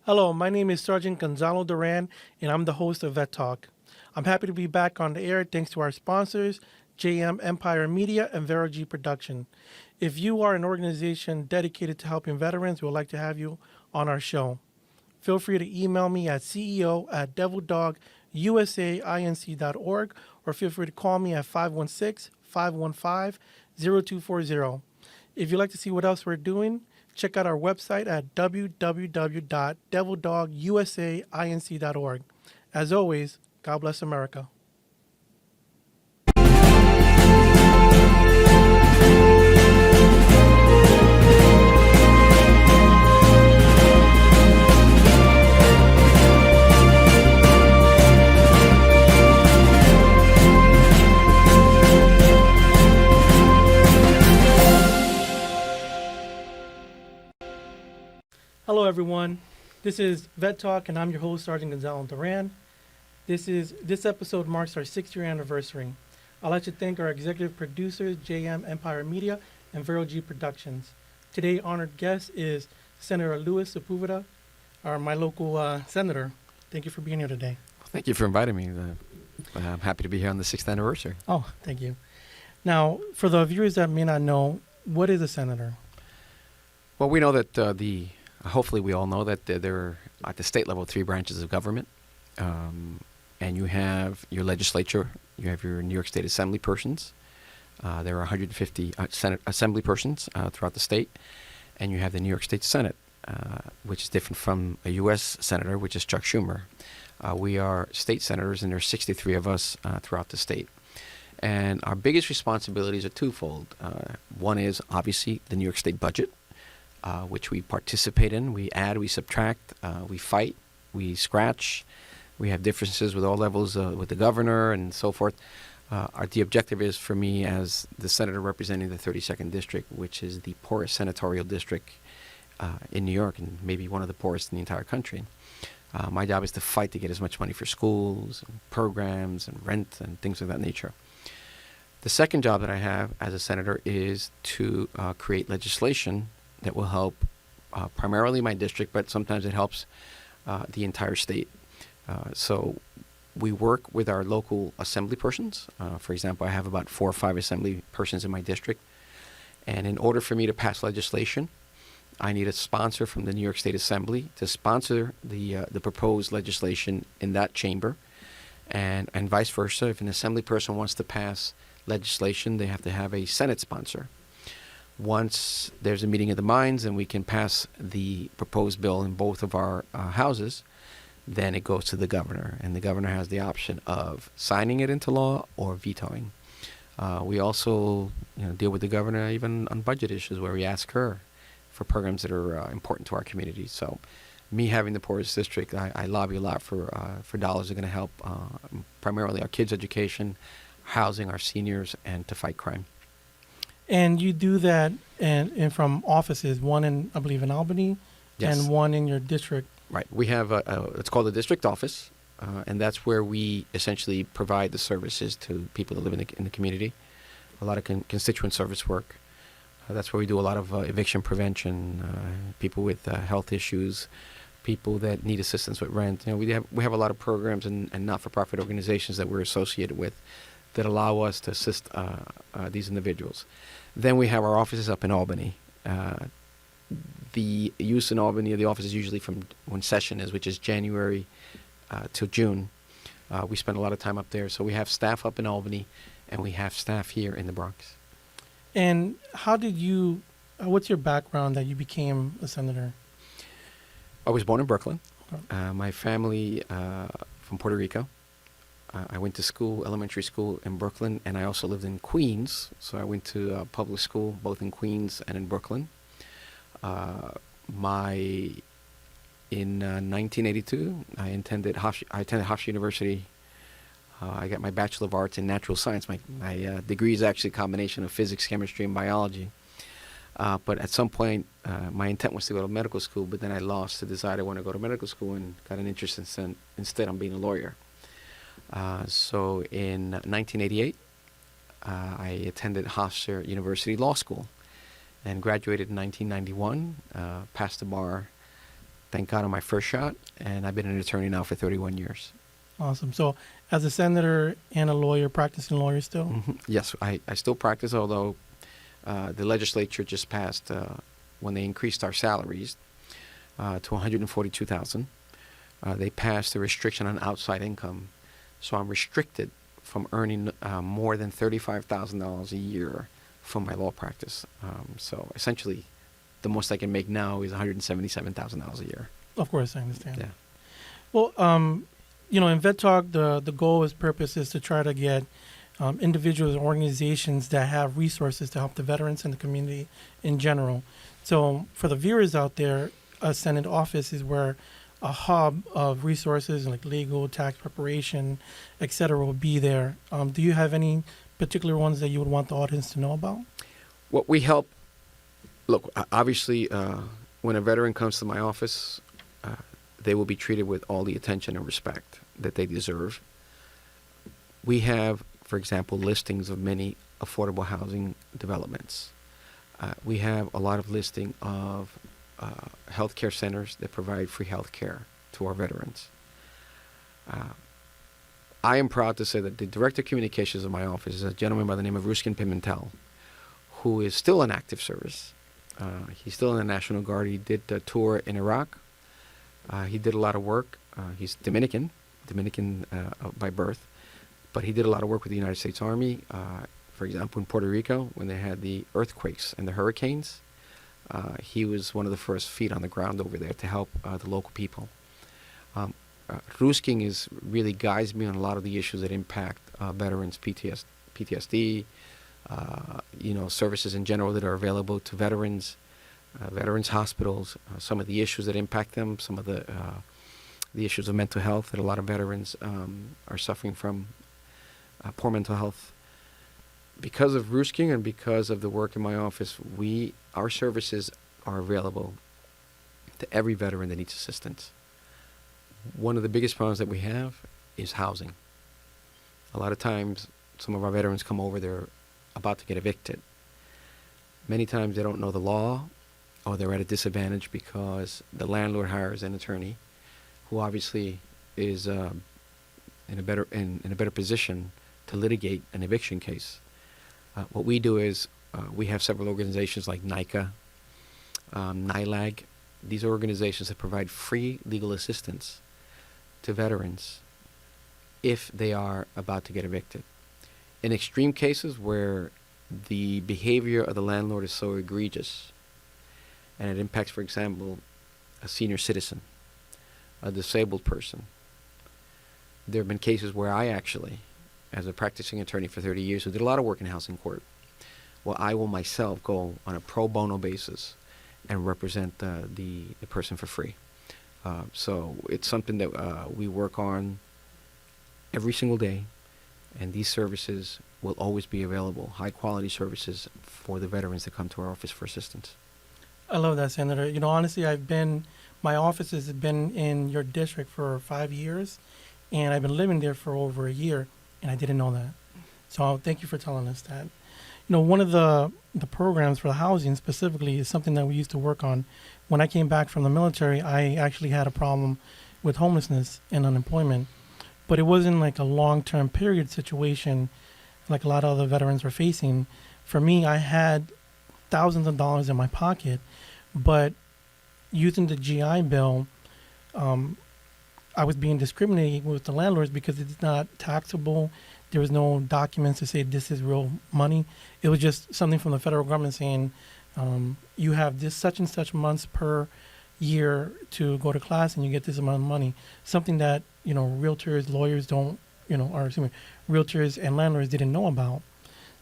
Hello, my name is Sergeant Gonzalo Duran, and I'm the host of Vet Talk. I'm happy to be back on the air thanks to our sponsors, JM Empire Media and Vero G Production. If you are an organization dedicated to helping veterans, we would like to have you on our show. Feel free to email me at ceo@devildogusainc.org or feel free to call me at 516-515-0240. If you'd like to see what else we're doing, check out our website at www.devildogusainc.org. As always, God bless America. Hello, everyone. This is Vet Talk, and I'm your host, Sergeant Gonzalo Duran. This episode marks our 6-year anniversary. I'd like to thank our executive producers, JM Empire Media and Vero G Productions. Today, honored guest is Senator Luis Sepúlveda, my local senator. Thank you for being here today. Thank you for inviting me. I'm happy to be here on the 6th anniversary. Oh, thank you. Now, for the viewers that may not know, what is a senator? Well, we know that hopefully we all know that there are, at the state level, 3 branches of government. And you have your legislature, you have your New York State Assembly persons. There are 150 Senate Assembly persons throughout the state. And you have the New York State Senate, which is different from a U.S. Senator, which is Chuck Schumer. We are state senators, and there are 63 of us throughout the state. And our biggest responsibilities are twofold. One is, obviously, the New York State budget, which we participate in. We add, we subtract, we fight, we scratch. We have differences with all levels with the governor and so forth. The objective is for me as the senator representing the 32nd District, which is the poorest senatorial district in New York and maybe one of the poorest in the entire country. My job is to fight to get as much money for schools and programs and rent and things of that nature. The second job that I have as a senator is to create legislation that will help primarily my district, but sometimes it helps the entire state. So we work with our local assembly persons. For example, I have about 4 or 5 assembly persons in my district. And in order for me to pass legislation, I need a sponsor from the New York State Assembly to sponsor the proposed legislation in that chamber. And vice versa. If an assembly person wants to pass legislation, they have to have a Senate sponsor. Once there's a meeting of the minds and we can pass the proposed bill in both of our houses, then it goes to the governor, and the governor has the option of signing it into law or vetoing. We also deal with the governor even on budget issues where we ask her for programs that are important to our community. So me having the poorest district, I lobby a lot for dollars that are going to help primarily our kids' education, housing our seniors, and to fight crime. And you do that and from offices, one in, I believe, in Albany, Yes. and one in your district. Right. We have it's called the district office, and that's where we essentially provide the services to people that live in the community. A lot of constituent service work. That's where we do a lot of eviction prevention, people with health issues, people that need assistance with rent. We have a lot of programs and not-for-profit organizations that we're associated with that allow us to assist these individuals. Then we have our offices up in Albany. The use in Albany of the office is usually from when session is, which is January to June. We spend a lot of time up there. So we have staff up in Albany, and we have staff here in the Bronx. And how did you, what's your background that you became a senator? I was born in Brooklyn. Okay. My family from Puerto Rico. I went to school, elementary school in Brooklyn, and I also lived in Queens. So I went to public school both in Queens and in Brooklyn. In 1982, I attended Hofstra University. I got my Bachelor of Arts in Natural Science. My degree is actually a combination of physics, chemistry, and biology. But at some point, my intent was to go to medical school, but then I lost the desire to want to go to medical school and got an interest instead on being a lawyer. So in 1988, I attended Hofstra University Law School and graduated in 1991, passed the bar thank God, on my first shot, and I've been an attorney now for 31 years. Awesome. So, as a senator and a lawyer, practicing lawyer still? Yes, I still practice, although the legislature just passed, when they increased our salaries to $142,000, they passed a restriction on outside income. So I'm restricted from earning more than $35,000 a year from my law practice. So essentially, the most I can make now is $177,000 a year. Of course, I understand. Yeah. Well, in Vet Talk, the goal, its purpose is to try to get individuals and organizations that have resources to help the veterans and the community in general. So for the viewers out there, a Senate office is where a hub of resources like legal, tax preparation, et cetera, will be there. Do you have any particular ones that you would want the audience to know about? What we help, look, obviously, when a veteran comes to my office, they will be treated with all the attention and respect that they deserve. We have, for example, listings of many affordable housing developments. We have a lot of listing of healthcare centers that provide free health care to our veterans. I am proud to say that the Director of Communications of my office is a gentleman by the name of Ruskin Pimentel, who is still in active service. He's still in the National Guard. He did a tour in Iraq. He did a lot of work. He's Dominican by birth, but he did a lot of work with the United States Army. For example, in Puerto Rico, when they had the earthquakes and the hurricanes, he was one of the first feet on the ground over there to help the local people. Ruskin really guides me on a lot of the issues that impact veterans, PTSD, services in general that are available to veterans, veterans hospitals, some of the issues that impact them, some of the issues of mental health that a lot of veterans are suffering from, poor mental health. Because of Ruskin and because of the work in my office, our services are available to every veteran that needs assistance. One of the biggest problems that we have is housing. A lot of times, some of our veterans come over, they're about to get evicted. Many times they don't know the law, or they're at a disadvantage because the landlord hires an attorney who obviously is in a better position to litigate an eviction case. What we do is we have several organizations like NICA, NILAG. These are organizations that provide free legal assistance to veterans if they are about to get evicted. In extreme cases where the behavior of the landlord is so egregious and it impacts, for example, a senior citizen, a disabled person, there have been cases where I actually, as a practicing attorney for 30 years who did a lot of work in housing court, I will myself go on a pro bono basis and represent the person for free. So it's something that we work on every single day, and these services will always be available, high quality services for the veterans that come to our office for assistance. I love that, Senator. Honestly, my office has been in your district for 5 years, and I've been living there for over a year, and I didn't know that. So thank you for telling us that. One of the programs for the housing specifically is something that we used to work on. When I came back from the military, I actually had a problem with homelessness and unemployment, but it wasn't like a long-term period situation like a lot of other veterans were facing. For me, I had thousands of dollars in my pocket, but using the GI Bill, I was being discriminated with the landlords because it's not taxable. There was no documents to say this is real money. It was just something from the federal government saying you have this such and such months per year to go to class and you get this amount of money. Something that realtors, lawyers don't, realtors and landlords didn't know about.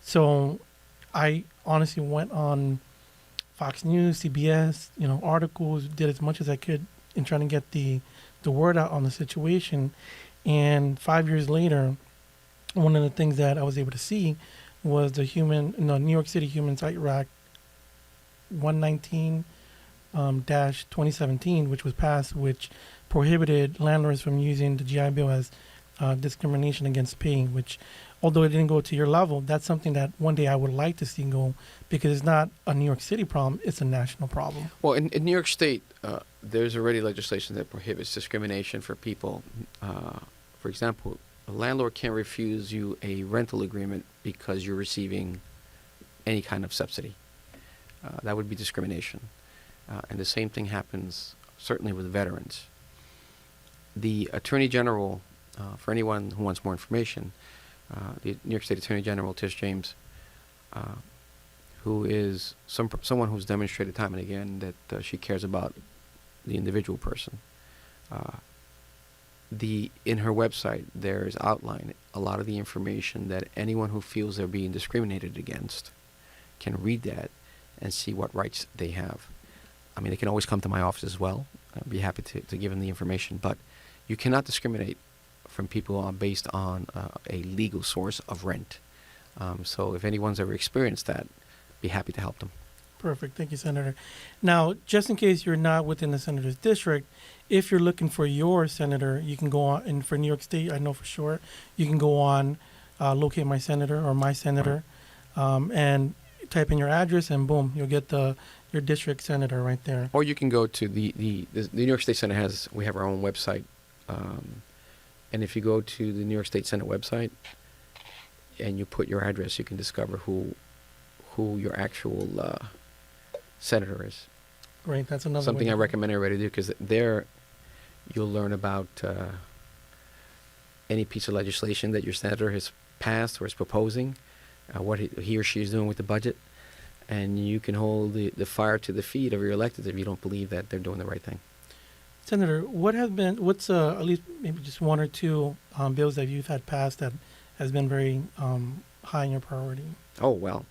So I honestly went on Fox News, CBS, articles, did as much as I could in trying to get the word out on the situation. And 5 years later, one of the things that I was able to see was the New York City Human Rights Act 119-2017, which was passed, which prohibited landlords from using the GI Bill as discrimination against paying, which although it didn't go to your level, that's something that one day I would like to see go, because it's not a New York City problem, it's a national problem. Well, in New York State, there's already legislation that prohibits discrimination for people. For example, a landlord can't refuse you a rental agreement because you're receiving any kind of subsidy. That would be discrimination. And the same thing happens certainly with veterans. The Attorney General, for anyone who wants more information, the New York State Attorney General, Tish James, who is someone who's demonstrated time and again that she cares about the individual person. In her website, there is outlined a lot of the information that anyone who feels they're being discriminated against can read that and see what rights they have. I mean, they can always come to my office as well. I'd be happy to give them the information, but you cannot discriminate from people based on a legal source of rent. So if anyone's ever experienced that, be happy to help them. Perfect. Thank you, Senator. Now, just in case you're not within the senator's district, if you're looking for your senator, you can go on, and for New York State, I know for sure, you can go on, locate my senator or my senator, and type in your address, and boom, you'll get your district senator right there. Or you can go to the New York State Senate we have our own website. And if you go to the New York State Senate website and you put your address, you can discover who your actual senator is. Great, that's another Something way I to- recommend everybody do, because there you'll learn about any piece of legislation that your senator has passed or is proposing, what he or she is doing with the budget, and you can hold the fire to the feet of your electeds if you don't believe that they're doing the right thing. Senator, what's at least maybe just one or two bills that you've had passed that has been very high in your priority? Oh, well.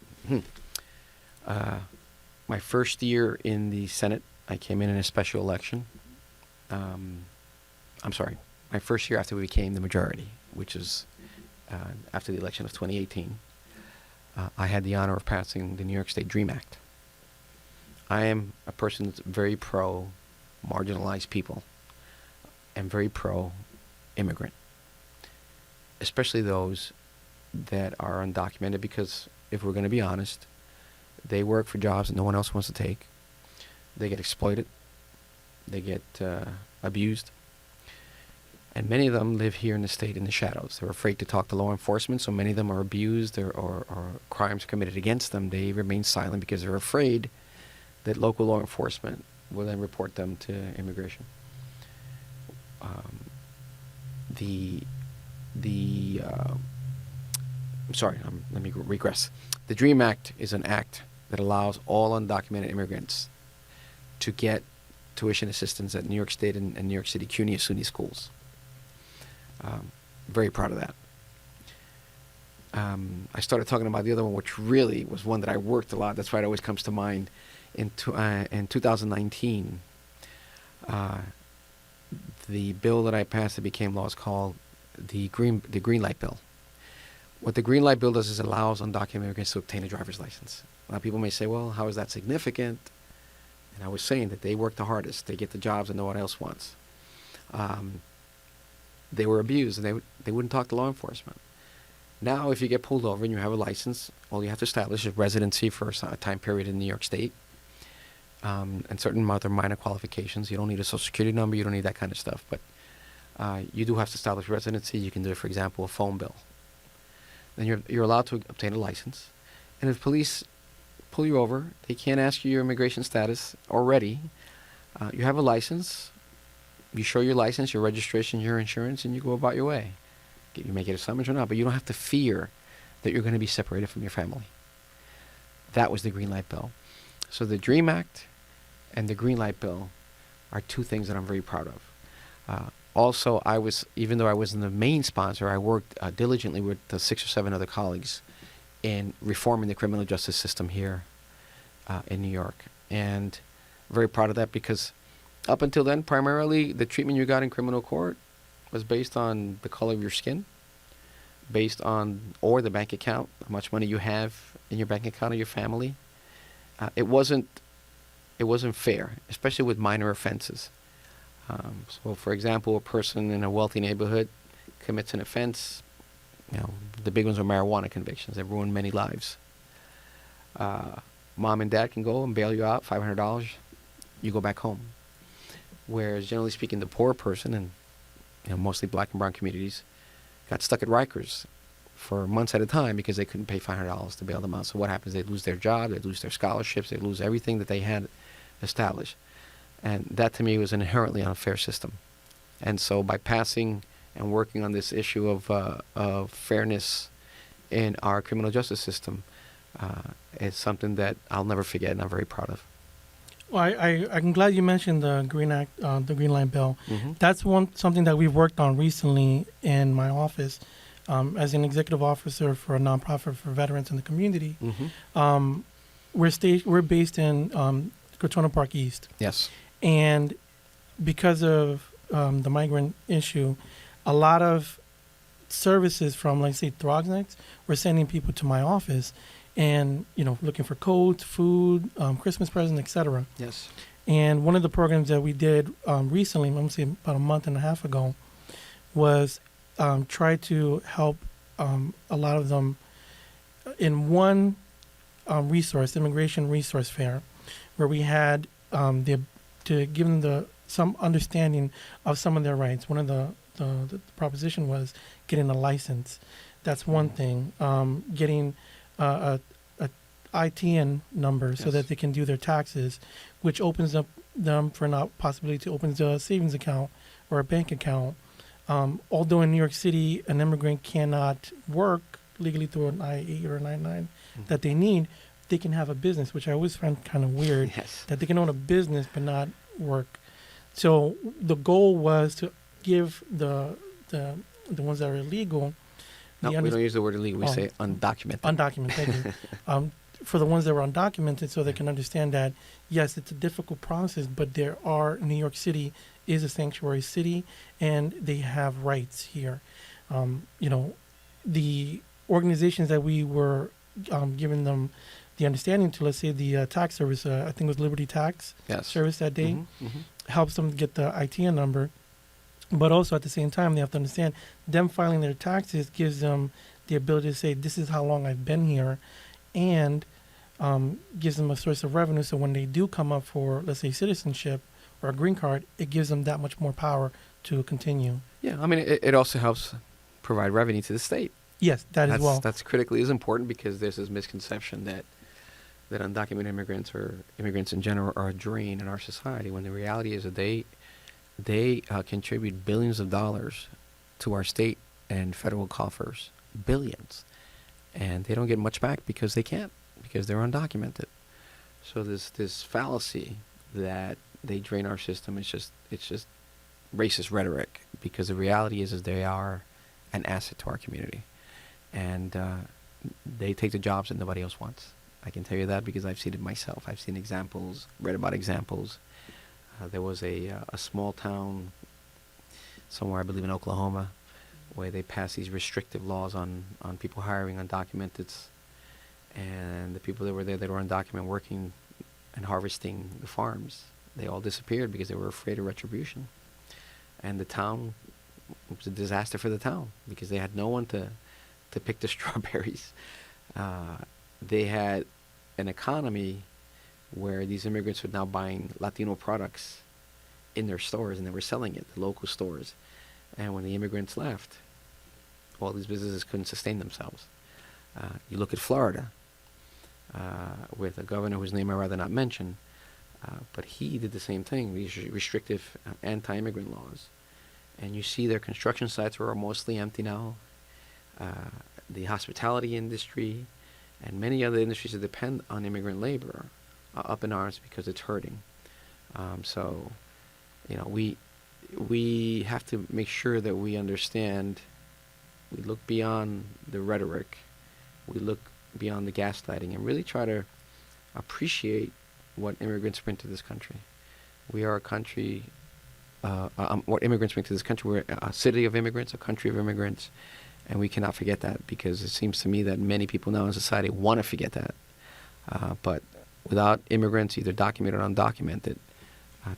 My first year in the Senate, I came in a special election. I'm sorry. My first year after we became the majority, which is after the election of 2018, I had the honor of passing the New York State DREAM Act. I am a person that's very pro marginalized people and very pro immigrant, especially those that are undocumented, because if we're going to be honest, they work for jobs that no one else wants to take. They get exploited. They get abused. And many of them live here in the state in the shadows. They're afraid to talk to law enforcement, so many of them are abused or crimes committed against them. They remain silent because they're afraid that local law enforcement will then report them to immigration. Let me regress. The DREAM Act is an act that allows all undocumented immigrants to get tuition assistance at New York State and New York City CUNY or SUNY schools. Very proud of that. I started talking about the other one, which really was one that I worked a lot. That's why it always comes to mind. In 2019, the bill that I passed that became law is called the Green Light Bill. What the Green Light Bill does is it allows undocumented immigrants to obtain a driver's license. A lot of people may say, well, how is that significant? And I was saying that they work the hardest. They get the jobs that no one else wants. They were abused, and they wouldn't talk to law enforcement. Now, if you get pulled over and you have a license, all you have to establish is residency for a time period in New York State, and certain other minor qualifications. You don't need a social security number. You don't need that kind of stuff. But you do have to establish residency. You can do, for example, a phone bill. Then you're allowed to obtain a license. And if police pull you over, they can't ask you your immigration status already. You have a license. You show your license, your registration, your insurance, and you go about your way. You may get a summons or not, but you don't have to fear that you're going to be separated from your family. That was the Green Light Bill. So the DREAM Act and the Green Light Bill are two things that I'm very proud of. Also, even though I wasn't the main sponsor, I worked diligently with 6 or 7 other colleagues in reforming the criminal justice system here in New York. And very proud of that, because up until then, primarily the treatment you got in criminal court was based on the color of your skin, or the bank account, how much money you have in your bank account or your family. It wasn't fair, especially with minor offenses. So, for example, a person in a wealthy neighborhood commits an offense, You know, the big ones are marijuana convictions. They've ruined many lives. Mom and dad can go and bail you out, $500. You go back home. Whereas generally speaking, the poor person, and mostly black and brown communities, got stuck at Rikers for months at a time because they couldn't pay $500 to bail them out. So what happens? They lose their job, they lose their scholarships, they lose everything that they had established. And that to me was an inherently unfair system. And so by passing and working on this issue of fairness in our criminal justice system, is something that I'll never forget and I'm very proud of. Well, I'm glad you mentioned the Green Act, the Green Line bill. Mm-hmm. That's something that we've worked on recently in my office, as an executive officer for a nonprofit for veterans in the community. Mm-hmm. We're based in Cortona Park East, Yes. and because of the migrant issue, a lot of services from, like, say, Thrognex, were sending people to my office, and looking for coats, food, Christmas presents, etc. Yes. And one of the programs that we did recently, I'm going to say about a month and a half ago, was try to help a lot of them in one immigration resource fair, where we had to give them some understanding of some of their rights. One of the proposition was getting a license. That's one thing. Getting a ITN number so that they can do their taxes, which opens up them for an possibility to open a savings account or a bank account. Although in New York City, an immigrant cannot work legally through an I-8 or an I-9 that they need, they can have a business, which I always find kind of weird, that they can own a business but not work. So the goal was to give the ones that are illegal. No, we don't use the word illegal. We say undocumented. Undocumented, thank you. For the ones that were undocumented, so they can understand that, yes, it's a difficult process, but New York City is a sanctuary city, and they have rights here. The organizations that we were giving them the understanding to, let's say the tax service, I think it was Liberty Tax Service that day, helps them get the ITN number. But also at the same time, they have to understand them filing their taxes gives them the ability to say, this is how long I've been here, and gives them a source of revenue. So when they do come up for, let's say, citizenship or a green card, it gives them that much more power to continue. Yeah, I mean, it also helps provide revenue to the state. Yes, as well. That's critically is important, because there's this misconception that undocumented immigrants or immigrants in general are a drain in our society, when the reality is that they contribute billions of dollars to our state and federal coffers, billions, and they don't get much back because they can't, because they're undocumented. So this fallacy that they drain our system, it's just racist rhetoric, because the reality is they are an asset to our community, and they take the jobs that nobody else wants. I can tell you that because I've seen it myself. I've seen examples, read about examples. There was a small town somewhere, I believe in Oklahoma, where they passed these restrictive laws on people hiring undocumented. And the people that were there that were undocumented working and harvesting the farms, they all disappeared because they were afraid of retribution. And the town, it was a disaster for the town because they had no one to pick the strawberries. They had an economy where these immigrants were now buying Latino products in their stores, and they were selling it, the local stores. And when the immigrants left, all these businesses couldn't sustain themselves. You look at Florida, with a governor whose name I'd rather not mention, but he did the same thing, these restrictive anti-immigrant laws. And you see their construction sites are mostly empty now. The hospitality industry and many other industries that depend on immigrant labor are up in arms because it's hurting. So, we have to make sure that we understand, we look beyond the rhetoric, we look beyond the gaslighting, and really try to appreciate what immigrants bring to this country. We are a country, what immigrants bring to this country. We're a city of immigrants, a country of immigrants, and we cannot forget that, because it seems to me that many people now in society want to forget that. But without immigrants, either documented or undocumented,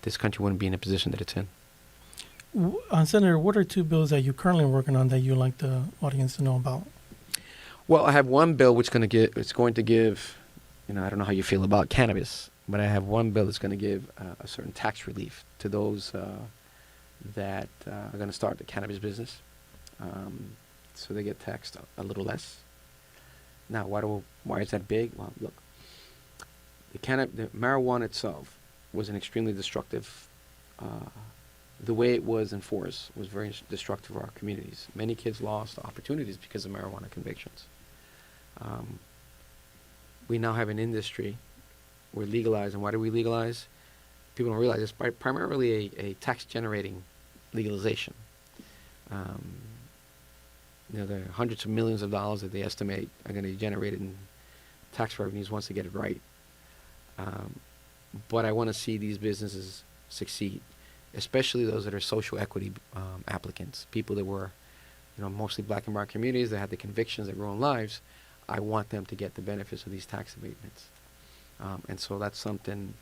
this country wouldn't be in the position that it's in. Senator, what are two bills that you're currently working on that you'd like the audience to know about? Well, I have one bill which it's going to give, I don't know how you feel about cannabis, but I have one bill that's going to give a certain tax relief to those that are going to start the cannabis business. So they get taxed a little less. Now, why is that big? Well, look, the marijuana itself was an extremely destructive. The way it was enforced was very destructive for our communities. Many kids lost opportunities because of marijuana convictions. We now have an industry. We're legalizing. Why do we legalize? People don't realize it's primarily a tax-generating legalization. There are hundreds of millions of dollars that they estimate are going to be generated in tax revenues once they get it right. But I want to see these businesses succeed, especially those that are social equity applicants, people that were, mostly black and brown communities that had the convictions that ruined lives. I want them to get the benefits of these tax abatements. And so that's something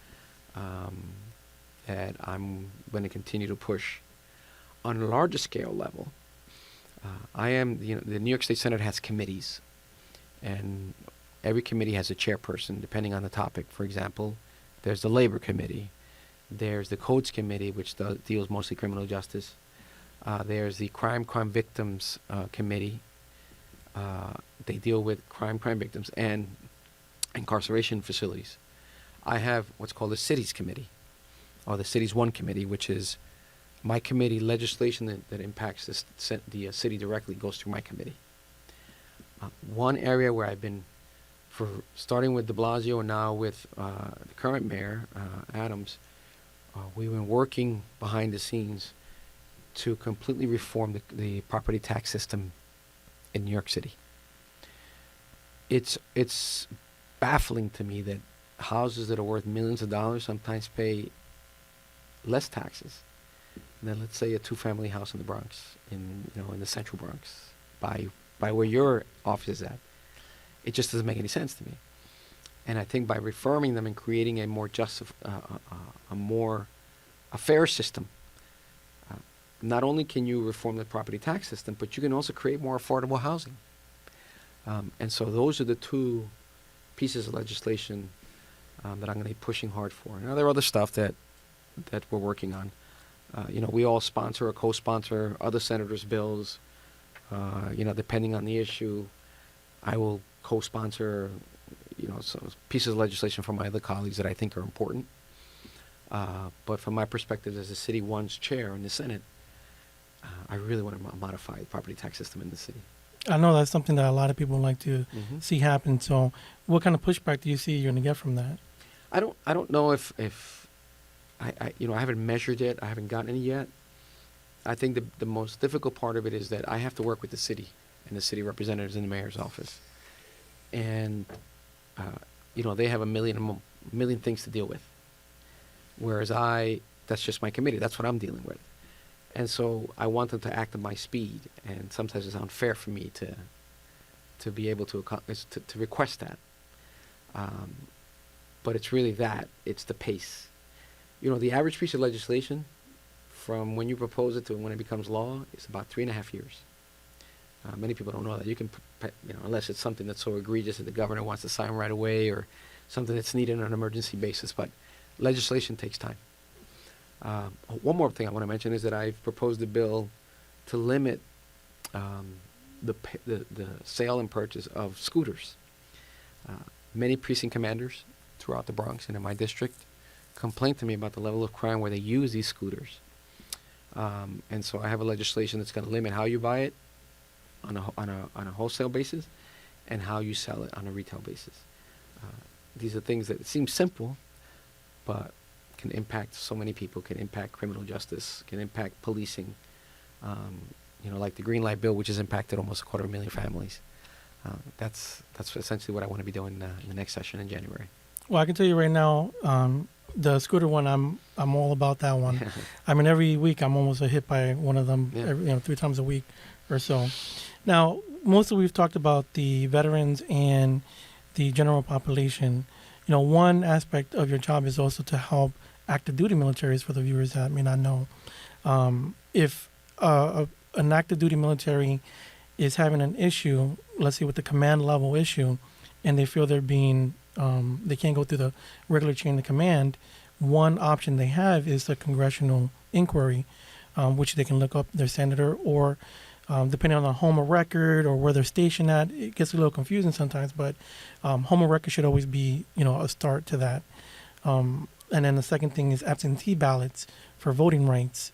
that I'm going to continue to push. On a larger scale level, the New York State Senate has committees, and every committee has a chairperson depending on the topic. For example, there's the Labor Committee, there's the Codes Committee, which deals mostly criminal justice. There's the Crime Victims Committee. They deal with crime victims and incarceration facilities. I have what's called the Cities Committee, or the Cities One Committee, which is my committee. Legislation that impacts the city directly goes through my committee. One area where I've been, starting with de Blasio and now with the current mayor, Adams, we've been working behind the scenes to completely reform the property tax system in New York City. It's baffling to me that houses that are worth millions of dollars sometimes pay less taxes than, let's say, a two-family house in the Bronx, in the Central Bronx, by where your office is at. It just doesn't make any sense to me. And I think by reforming them and creating a more a fair system, not only can you reform the property tax system, but you can also create more affordable housing. And so those are the two pieces of legislation that I'm going to be pushing hard for. Now, there are other stuff that we're working on. We all sponsor or co-sponsor other senators' bills. Depending on the issue, I will co-sponsor, some pieces of legislation from my other colleagues that I think are important. But from my perspective as the City One's chair in the Senate, I really want to modify the property tax system in the city. I know that's something that a lot of people like to see happen. So what kind of pushback do you see you're going to get from that? I don't know if I haven't measured it. I haven't gotten any yet. I think the most difficult part of it is that I have to work with the city and the city representatives in the mayor's office. And, they have a million things to deal with. Whereas that's just my committee. That's what I'm dealing with. And so I want them to act at my speed. And sometimes it's unfair for me to be able to request that. But it's really that. It's the pace. The average piece of legislation from when you propose it to when it becomes law is about 3.5 years. Many people don't know that. You can, unless it's something that's so egregious that the governor wants to sign right away, or something that's needed on an emergency basis. But legislation takes time. One more thing I want to mention is that I've proposed a bill to limit the sale and purchase of scooters. Many precinct commanders throughout the Bronx and in my district complain to me about the level of crime where they use these scooters. And so I have a legislation that's going to limit how you buy it on a wholesale basis and how you sell it on a retail basis. These are things that seem simple, but can impact so many people, can impact criminal justice, can impact policing. Like the Green Light Bill, which has impacted almost 250,000 families. That's essentially what I want to be doing in the next session in January. Well, I can tell you right now, the scooter one, I'm all about that one. I mean, every week I'm almost hit by one of them. Yeah. 3 times a week or so. Now, mostly we've talked about the veterans and the general population. One aspect of your job is also to help active duty militaries, for the viewers that may not know. if an active duty military is having an issue, let's say with the command level issue, and they feel they're being they can't go through the regular chain of command, one option they have is a congressional inquiry, which they can look up their senator, or depending on the home of record or where they're stationed at, it gets a little confusing sometimes, but home of record should always be, a start to that. And then the second thing is absentee ballots for voting rights.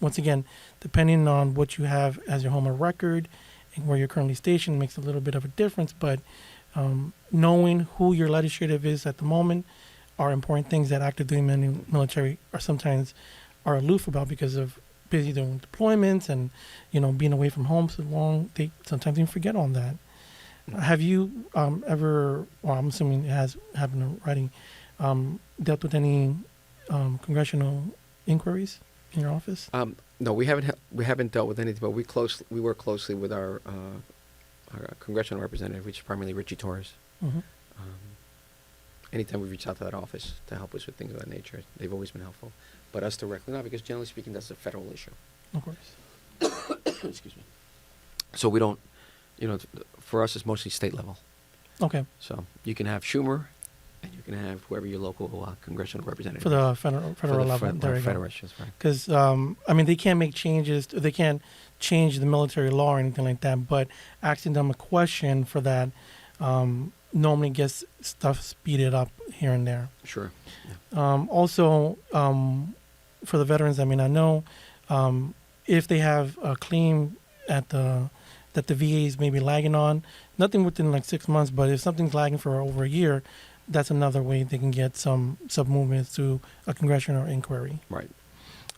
Once again, depending on what you have as your home of record and where you're currently stationed makes a little bit of a difference, but knowing who your legislative is at the moment are important things that active duty military are sometimes are aloof about because of busy doing deployments and being away from home so long. They sometimes even forget on that. Have you ever, or I'm assuming it has happened already, dealt with any congressional inquiries in your office? No, we haven't dealt with anything, but we work closely with our congressional representative, which is primarily Richie Torres. Mm-hmm. Anytime we reach out to that office to help us with things of that nature, they've always been helpful. But us directly, no, because generally speaking, that's a federal issue. Of course. Excuse me. So we don't, for us, it's mostly state level. Okay. So you can have Schumer, and you can have whoever your local congressional representative For the federal level. There you go. federal issues, right? Because, they can't make changes. They can't change the military law or anything like that, but asking them a question for that normally gets stuff speeded up here and there. Sure. Yeah. Also, for the veterans, I know if they have a claim that the VA is maybe lagging on, nothing within like 6 months, but if something's lagging for over a year, that's another way they can get some movements to a congressional inquiry. Right.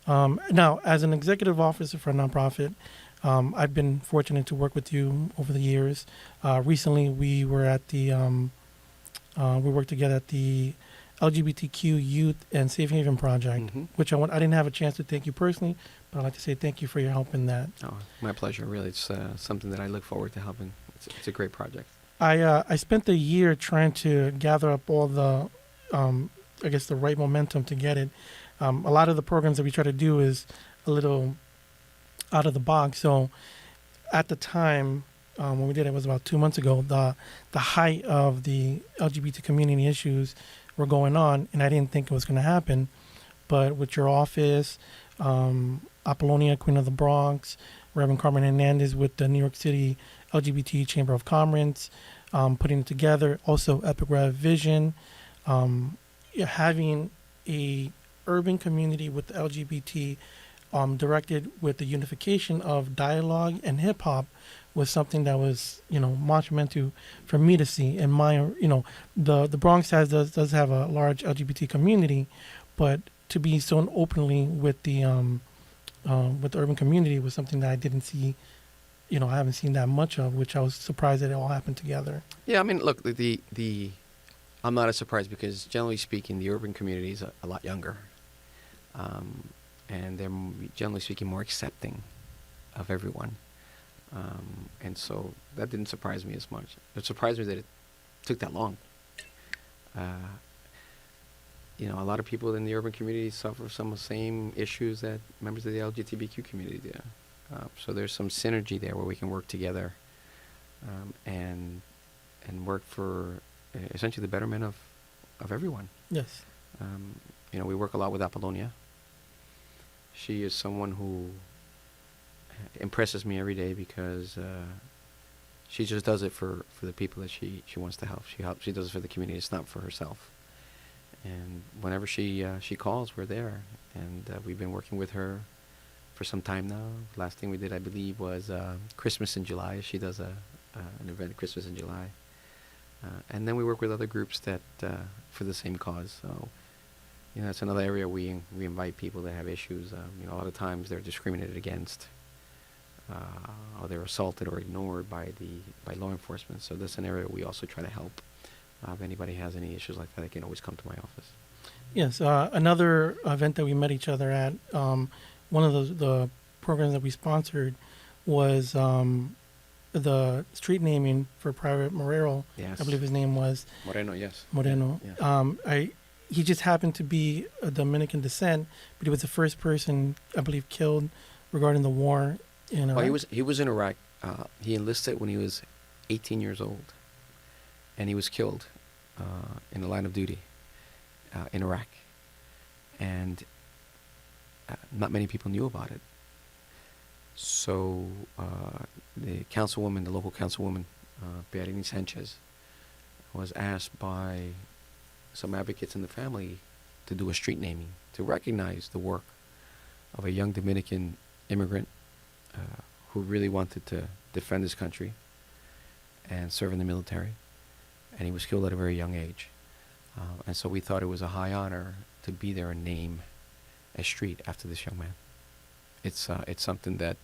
Now, as an executive officer for a nonprofit, I've been fortunate to work with you over the years. Recently, we were at the we worked together at the LGBTQ Youth and Safe Haven Project, Mm-hmm. which I didn't have a chance to thank you personally, but I'd like to say thank you for your help in that. Oh, my pleasure. Really, it's something that I look forward to helping. It's a great project. I spent a year trying to gather up all the, the right momentum to get it. A lot of the programs that we try to do is a little out of the box. So at the time when we did it was about 2 months ago, the height of the LGBT community issues were going on, and I didn't think it was going to happen. But with your office, Apollonia, Queen of the Bronx, Reverend Carmen Hernandez with the New York City LGBT Chamber of Commerce, putting it together. Also, Epic Rev Vision, having a urban community with the LGBT directed with the unification of dialogue and hip hop was something that was, monumental for me to see. And the Bronx does have a large LGBT community, but to be so openly with the urban community was something that I didn't see. I haven't seen that much of, which I was surprised that it all happened together. Yeah, look, I'm not as surprised because generally speaking, the urban community is a lot younger, and they're generally speaking more accepting of everyone, and so that didn't surprise me as much. It surprised me that it took that long. A lot of people in the urban community suffer some of the same issues that members of the LGBTQ community do. So there's some synergy there where we can work together and work for essentially the betterment of everyone. Yes. We work a lot with Apollonia. She is someone who impresses me every day because she just does it for the people that she wants to help. She does it for the community. It's not for herself. And whenever she calls, we're there. And we've been working with her for some time now. Last thing we did, I believe, was Christmas in July. She does an event Christmas in July. And then we work with other groups that for the same cause. So, that's another area we invite people that have issues. A lot of times they're discriminated against, or they're assaulted or ignored by law enforcement. So that's an area we also try to help. If anybody has any issues like that, they can always come to my office. Yes. Another event that we met each other at, one of the programs that we sponsored was the street naming for Private Morero. Yes. I believe his name was Moreno, yes. Moreno. Yes. He just happened to be a Dominican descent, but he was the first person, I believe, killed regarding the war in Iraq? Well, he was in Iraq. He enlisted when he was 18 years old, and he was killed in the line of duty in Iraq. And not many people knew about it. So the councilwoman, the local councilwoman, Berenice Sanchez, was asked by some advocates in the family to do a street naming to recognize the work of a young Dominican immigrant who really wanted to defend his country and serve in the military. And he was killed at a very young age. And so we thought it was a high honor to be there and name a street after this young man. It's something that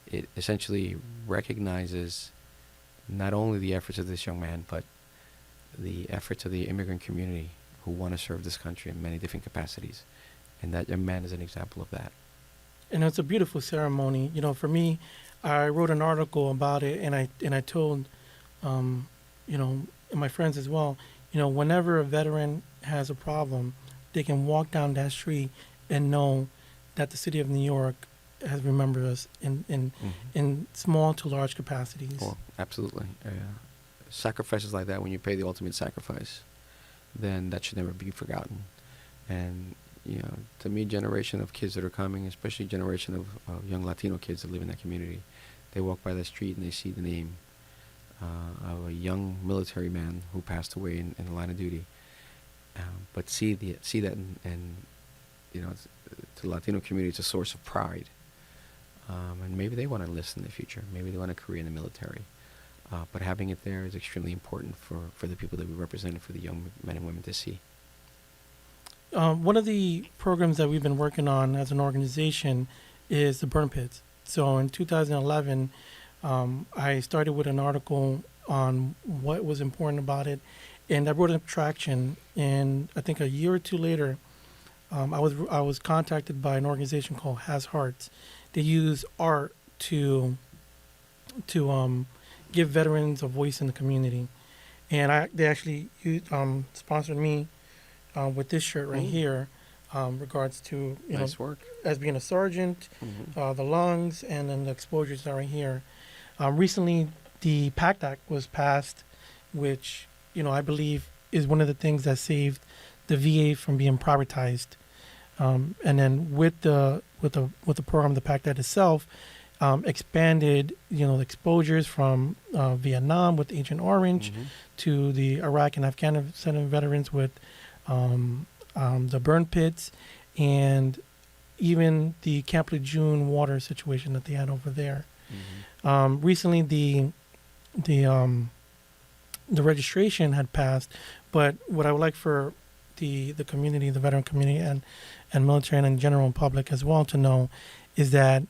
it essentially recognizes not only the efforts of this young man, but the efforts of the immigrant community who want to serve this country in many different capacities. And that young man is an example of that. And it's a beautiful ceremony. You know, for me, I wrote an article about it, and I told, you know, and my friends as well, you know, whenever a veteran has a problem, they can walk down that street and know that the city of New York has remembered us in small to large capacities. Well, absolutely. Sacrifices like that, when you pay the ultimate sacrifice, then that should never be forgotten. And, you know, to me, generation of kids that are coming, especially generation of young Latino kids that live in that community, they walk by the street and they see the name of a young military man who passed away in the line of duty. But see that and you know, to the Latino community, it's a source of pride. And maybe they want to enlist in the future. Maybe they want a career in the military. But having it there is extremely important for the people that we represent and for the young men and women to see. One of the programs that we've been working on as an organization is the burn pits. So in 2011, I started with an article on what was important about it, and I brought up traction. And I think a year or two later, I was contacted by an organization called Has Hearts. They use art to give veterans a voice in the community, and they actually sponsored me with this shirt right here, regards to Nice work. as being a sergeant, the lungs, and then the exposures are right here. Recently, the PACT Act was passed, which I believe is one of the things that saved the VA from being privatized. And then with the program, the PACT Act itself expanded the exposures from Vietnam with Agent Orange to the Iraq and Afghanistan veterans with the burn pits, and even the Camp Lejeune water situation that they had over there. Recently, the registration had passed, but what I would like for the community, the veteran community, and military and in general public as well to know is that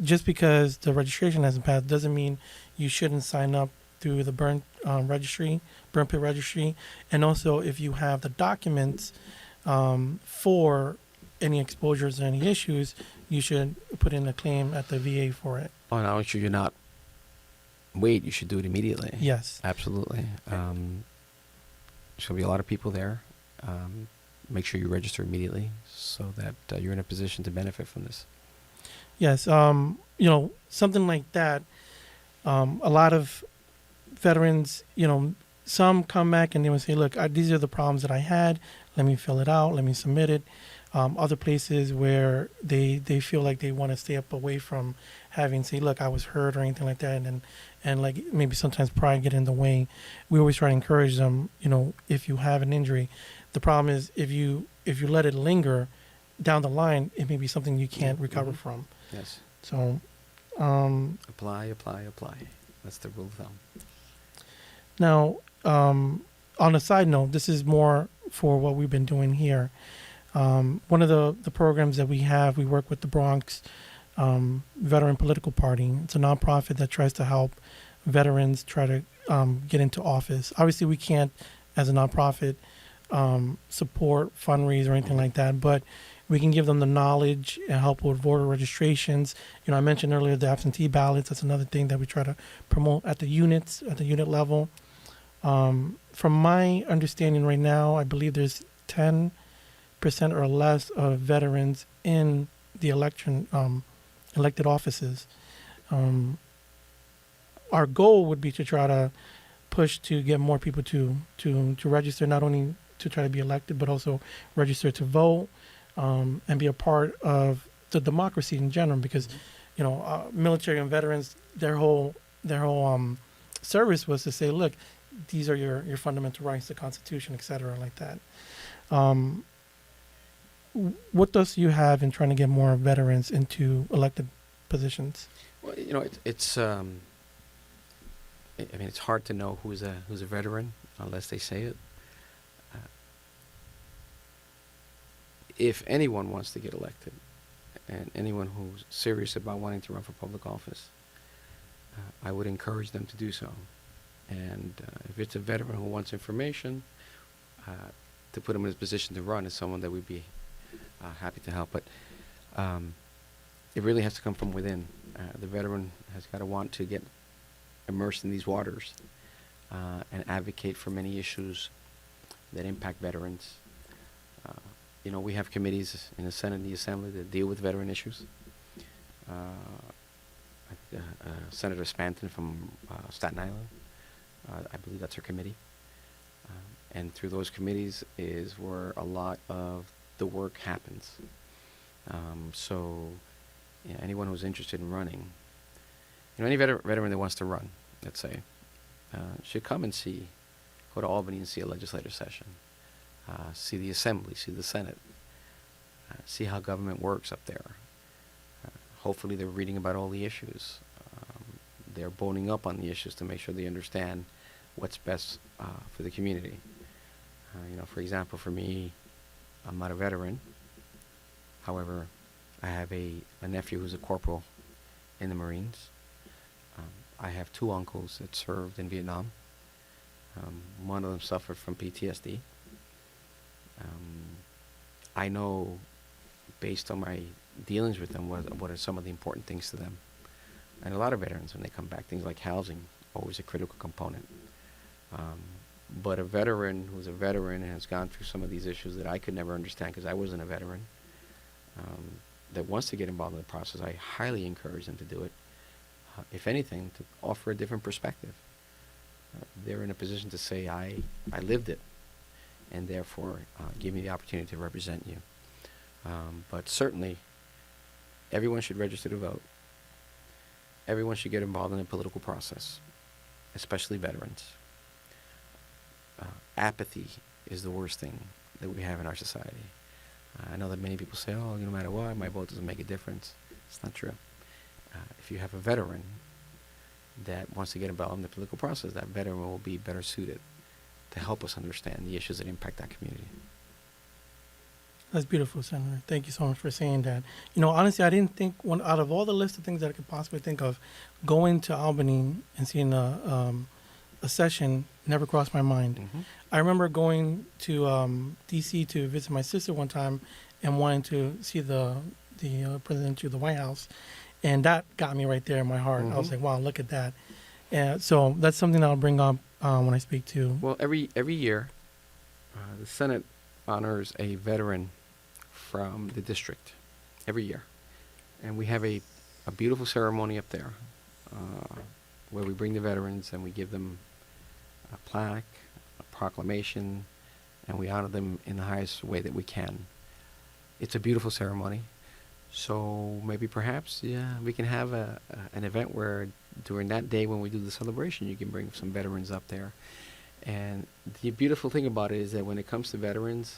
just because the registration hasn't passed doesn't mean you shouldn't sign up through the burn pit registry, and also if you have the documents for any exposures or any issues, you should put in a claim at the VA for it. Oh, now should you not wait? You should do it immediately. Yes, Absolutely. There's going to be a lot of people there. Make sure you register immediately so that you're in a position to benefit from this. yes. Something like that. A lot of veterans, some come back and they will say, look, these are the problems that I had. Let me fill it out. Let me submit it. Other places where they feel like they want to stay up away from having, say, look, I was hurt or anything like that. And like maybe sometimes pride get in the way. We always try to encourage them, if you have an injury. The problem is if you let it linger down the line, it may be something you can't recover from. Yes. So Apply. That's the rule of thumb. now, on a side note, this is more for what we've been doing here. One of the programs that we work with the Bronx Veteran Political Party. It's a nonprofit that tries to help veterans try to get into office. Obviously, we can't, as a nonprofit, support, fundraise, or anything like that, but we can give them the knowledge and help with voter registrations. I mentioned earlier the absentee ballots. That's another thing that we try to promote at the unit level. From my understanding right now, I believe there's 10% or less of veterans in the elected offices. Um, our goal would be to try to push to get more people to register, not only to try to be elected, but also register to vote, and be a part of the democracy in general. Because, military and veterans, their whole service was to say, look, these are your fundamental rights, the Constitution, et cetera, like that. Um, what does you have in trying to get more veterans into elected positions? Well, it's I mean, it's hard to know who's a veteran unless they say it. Uh, if anyone wants to get elected, and anyone who's serious about wanting to run for public office, I would encourage them to do so. And if it's a veteran who wants information, to put him in a position to run is someone that we'd be happy to help. But it really has to come from within. The veteran has got to want to get immersed in these waters and advocate for many issues that impact veterans. We have committees in the Senate and the Assembly that deal with veteran issues. Senator Spanton from Staten Island, I believe that's her committee. And through those committees is where a lot of the work happens. So anyone who's interested in running, any veteran that wants to run, let's say, should come and go to Albany and see a legislative session, see the Assembly, see the Senate, see how government works up there. Hopefully they're reading about all the issues. They're boning up on the issues to make sure they understand what's best for the community. For example, for me, I'm not a veteran. However, I have a nephew who's a corporal in the Marines. I have two uncles that served in Vietnam. One of them suffered from PTSD. I know, based on my dealings with them, what are some of the important things to them. And a lot of veterans, when they come back, things like housing, always a critical component. But a veteran who's a veteran and has gone through some of these issues that I could never understand because I wasn't a veteran, that wants to get involved in the process, I highly encourage them to do it. If anything, to offer a different perspective. They're in a position to say, I lived it, and therefore give me the opportunity to represent you. But certainly, everyone should register to vote. Everyone should get involved in the political process, especially veterans. Apathy is the worst thing that we have in our society. I know that many people say, no matter what, my vote doesn't make a difference. It's not true. If you have a veteran that wants to get involved in the political process, that veteran will be better suited to help us understand the issues that impact that community. That's beautiful, Senator. Thank you so much for saying that. Honestly, I didn't think out of all the list of things that I could possibly think of, going to Albany and seeing a session never crossed my mind. Mm-hmm. I remember going to D.C. to visit my sister one time and wanting to see the president to the White House, and that got me right there in my heart. Mm-hmm. I was like, wow, look at that. And so that's something I'll bring up when I speak to. Well, every year, the Senate honors a veteran from the district every year. And we have a beautiful ceremony up there where we bring the veterans and we give them a plaque, a proclamation, and we honor them in the highest way that we can. It's a beautiful ceremony. So maybe perhaps, we can have an event where during that day when we do the celebration, you can bring some veterans up there. And the beautiful thing about it is that when it comes to veterans,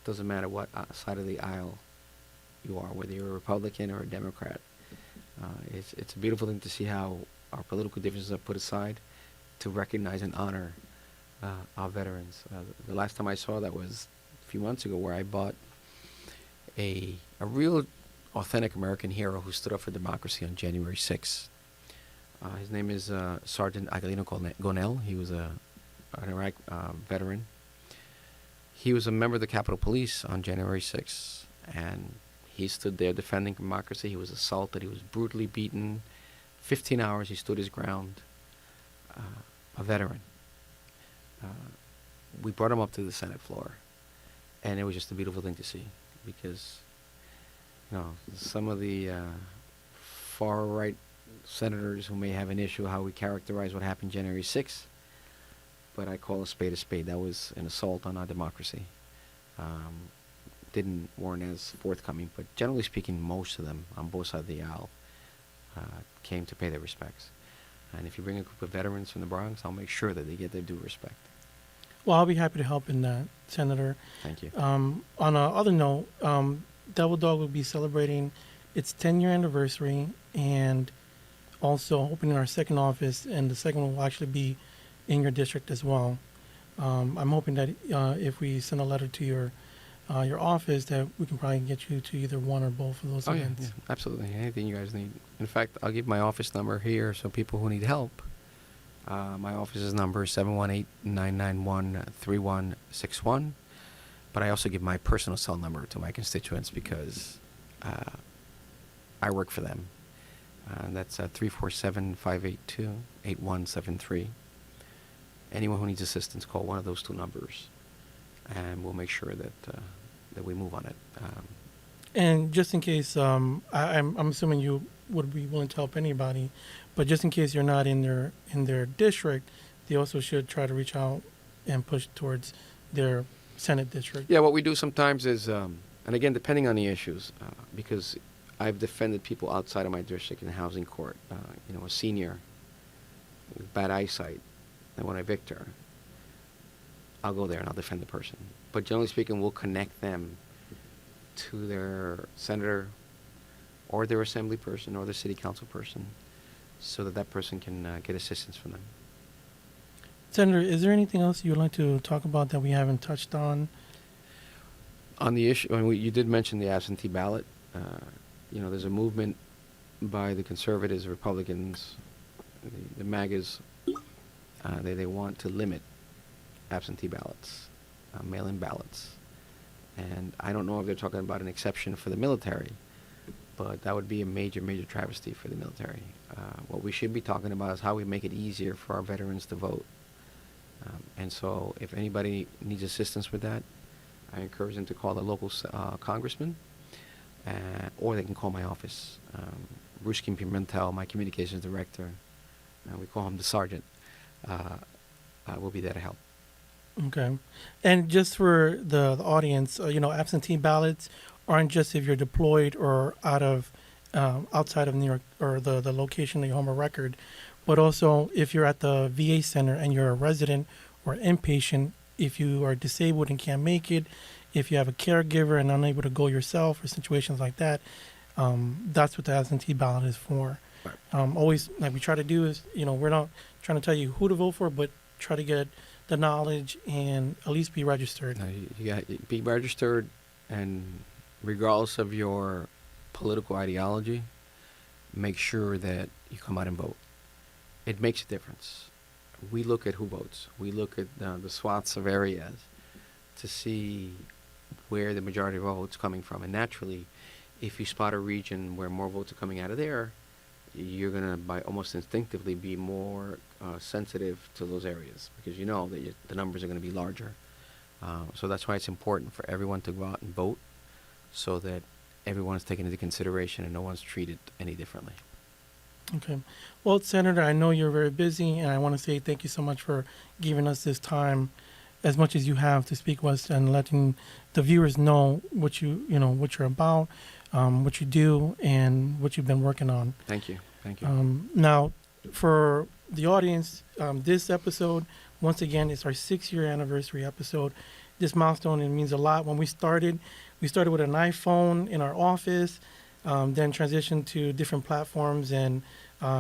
doesn't matter what side of the aisle you are, whether you're a Republican or a Democrat. It's a beautiful thing to see how our political differences are put aside to recognize and honor our veterans. The last time I saw that was a few months ago, where I bought a real authentic American hero who stood up for democracy on January 6th. His name is Sergeant Aguilino Gonel. He was an Iraq veteran. He was a member of the Capitol Police on January 6th, and he stood there defending democracy. He was assaulted. He was brutally beaten. 15 hours he stood his ground. A veteran. We brought him up to the Senate floor, and it was just a beautiful thing to see, because some of the far right senators who may have an issue how we characterize what happened January 6th, but I call a spade a spade. That was an assault on our democracy. Didn't weren't as forthcoming, but generally speaking, most of them on both sides of the aisle came to pay their respects. And if you bring a group of veterans from the Bronx, I'll make sure that they get their due respect. Well, I'll be happy to help in that, Senator. Thank you. On another note, Devil Dog will be celebrating its 10-year anniversary and also opening our second office, and the second one will actually be in your district as well. I'm hoping that if we send a letter to your office, that we can probably get you to either one or both of those Oh, yeah, events. yeah, absolutely. Anything you guys need. In fact, I'll give my office number here so people who need help. My office's number is 718-991-3161. But I also give my personal cell number to my constituents because I work for them. That's 347-582-8173. Anyone who needs assistance, call one of those two numbers, and we'll make sure that we move on it. And just in case, I'm assuming you would be willing to help anybody, but just in case you're not in their district, they also should try to reach out and push towards their Senate district. Yeah, what we do sometimes is, and again, depending on the issues, because I've defended people outside of my district in housing court. A senior with bad eyesight, and when I evict her, I'll go there and I'll defend the person. But generally speaking, we'll connect them to their senator or their assembly person or their city council person so that person can get assistance from them. Senator, is there anything else you would like to talk about that we haven't touched on? On the issue, you did mention the absentee ballot. There's a movement by the conservatives, Republicans, the MAGAs. They want to limit absentee ballots, mail-in ballots. And I don't know if they're talking about an exception for the military, but that would be a major, major travesty for the military. What we should be talking about is how we make it easier for our veterans to vote. And so if anybody needs assistance with that, I encourage them to call the local congressman, or they can call my office. Ruskin Pimentel, my communications director, we call him the sergeant, will be there to help. Okay. And just for the audience, absentee ballots aren't just if you're deployed or outside of New York or the location of your home of record, but also if you're at the VA center and you're a resident or inpatient, if you are disabled and can't make it, if you have a caregiver and unable to go yourself or situations like that, that's what the absentee ballot is for. Right. Always, like we try to do is, we're not trying to tell you who to vote for, but try to get the knowledge and at least be registered. You got to be registered, and regardless of your political ideology, make sure that you come out and vote. It makes a difference. We look at who votes. We look at the swaths of areas to see where the majority of votes coming from. And naturally, if you spot a region where more votes are coming out of there, you're going to, by almost instinctively, be more sensitive to those areas because you know that the numbers are going to be larger. So that's why it's important for everyone to go out and vote so that everyone is taken into consideration and no one's treated any differently. Okay. Well, Senator, I know you're very busy, and I want to say thank you so much for giving us this time, as much as you have, to speak with us and letting the viewers know what what you're about, what you do, and what you've been working on. Thank you. Thank you. Now, for the audience, this episode, once again, is our 6-year anniversary episode. This milestone, it means a lot. When we started with an iPhone in our office, then transitioned to different platforms and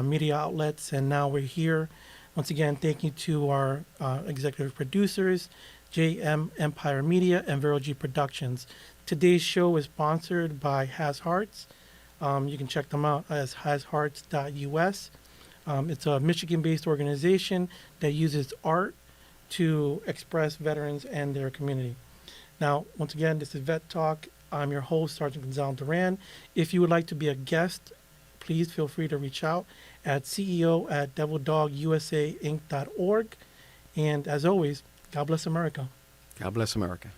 media outlets, and now we're here. Once again, thank you to our executive producers, JM Empire Media and Vero G Productions. Today's show is sponsored by Has Hearts. You can check them out as hashearts.us. It's a Michigan-based organization that uses art to express veterans and their community. Now, once again, this is Vet Talk. I'm your host, Sergeant Gonzalo Duran. If you would like to be a guest, please feel free to reach out at CEO@DevilDogUSAInc.org. And as always, God bless America. God bless America.